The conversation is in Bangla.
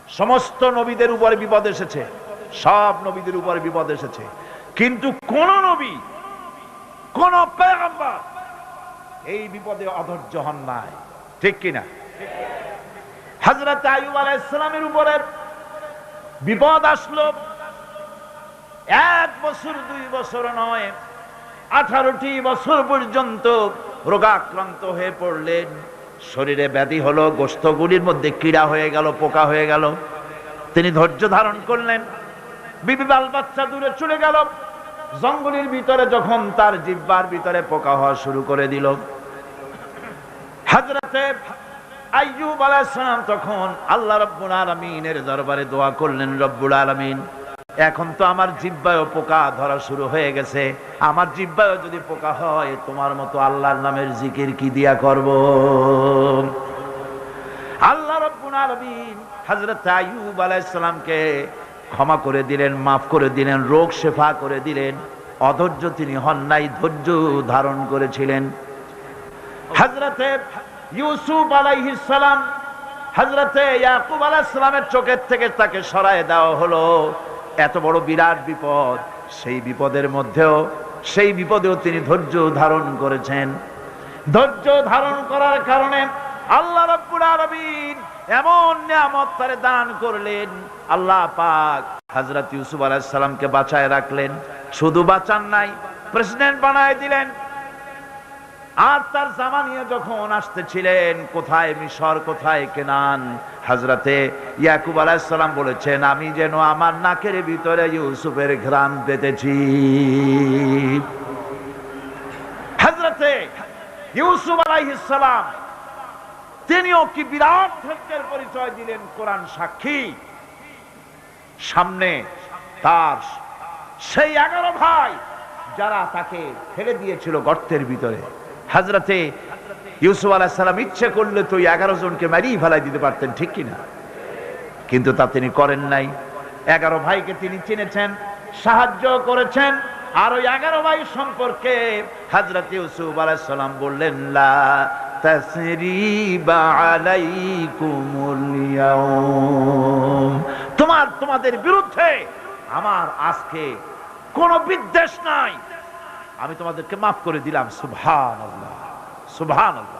সমস্ত নবীদের উপরে বিপদ এসেছে, সব নবীদের উপরে বিপদ এসেছে, কিন্তু কোন নবী, কোন পয়গম্বর এই বিপদে অধৈর্য হন নাই। ঠিক কিনা? হযরত আইয়ুব আলাইহিস সালামের উপরে বিপদ আসলো, 1 বছর 2 বছর নয়, 18টি বছর পর্যন্ত রোগাক্রান্ত হয়ে পড়লেন। শরীরে ব্যাধি হলো, গোশতগুলির মধ্যে কীড়া হয়ে গেল, পোকা হয়ে গেল। তিনি ধৈর্য ধারণ করলেন। বিবি বাল বাচ্চা দূরে চলে গেল। জঙ্গলের ভিতরে যখন তার জিহ্বার ভিতরে পোকা হওয়া শুরু করে দিল, হযরতে আইয়ুব আলাইহিস সালাম তখন আল্লাহ রাব্বুল আলামিনের দরবারে দোয়া করলেন, রব্বুল আলামিন, এখন তো আমার জিহ্বায়ও পোকা ধরা শুরু হয়ে গেছে, আমার জিহ্বায়ও যদি পোকা হয়, তোমার মতো আল্লাহর নামের জিকির কি দিয়া করব? আল্লাহ রাব্বুল আলামিন হযরত আইয়ুব আলাইহিস সালামকে ক্ষমা করে দিলেন, মাফ করে দিলেন, রোগ শেফা করে দিলেন। অধৈর্য তিনি হন নাই, ধৈর্য ধারণ করেছিলেন। হযরতে ইউসুফ আলাইহিস সালাম, হযরতে ইয়াকুব আলাইহিস সালামের চোখের থেকে তাকে সরায় দেওয়া হলো। এত বড় বিরাট বিপদ, সেই বিপদেও তিনি ধৈর্য ধারণ করেছেন। ধৈর্য ধারণ করার কারণে আল্লাহ রাব্বুল আলামিন এমন নিয়ামত তারে দান করলেন। আল্লাহ পাক হযরত ইউসুফ আলাইহিস সালামকে বাঁচায় রাখলেন। শুধু বাঁচান নাই, প্রেসিডেন্ট বানায় দিলেন। আর তার জামানিয়া যখন আসতেছিলেন, কোথায় মিশর, কোথায় কেনান, হযরতে ইয়াকুব আলাইহিস সালাম বলেছেন, আমি যেন আমার নাকের ভিতরে ইউসুফের ঘ্রাণ পেতেছি। হযরতে ইউসুফ আলাইহিস সালাম তিনিও কি বিরাট ধৈর্যের পরিচয় দিলেন, কোরআন সাক্ষী। সামনে তার সেই 11 ভাই যারা তাকে ফেলে দিয়েছিল গর্তের ভিতরে। হযরতে ইউসুফ আলাইহিস সালাম ইচ্ছে করলে তো 11 জনকে মারিয়ে ফেলাই দিতে পারতেন, ঠিক কিনা? কিন্তু তা তিনি করেন নাই। 11 ভাইকে তিনি চিনেছেন, সাহায্য করেছেন। আর ওই 11 ভাই সম্পর্কে হযরত ইউসুফ আলাইহিস সালাম বললেন, লা তাসরিবা আলাইকুমুল ইয়াউম, তোমাদের বিরুদ্ধে আমার আজকে কোনো বিদ্বেষ নাই, আমি তোমাদেরকে মাফ করে দিলাম। সুবহানাল্লাহ, সুবহানাল্লাহ।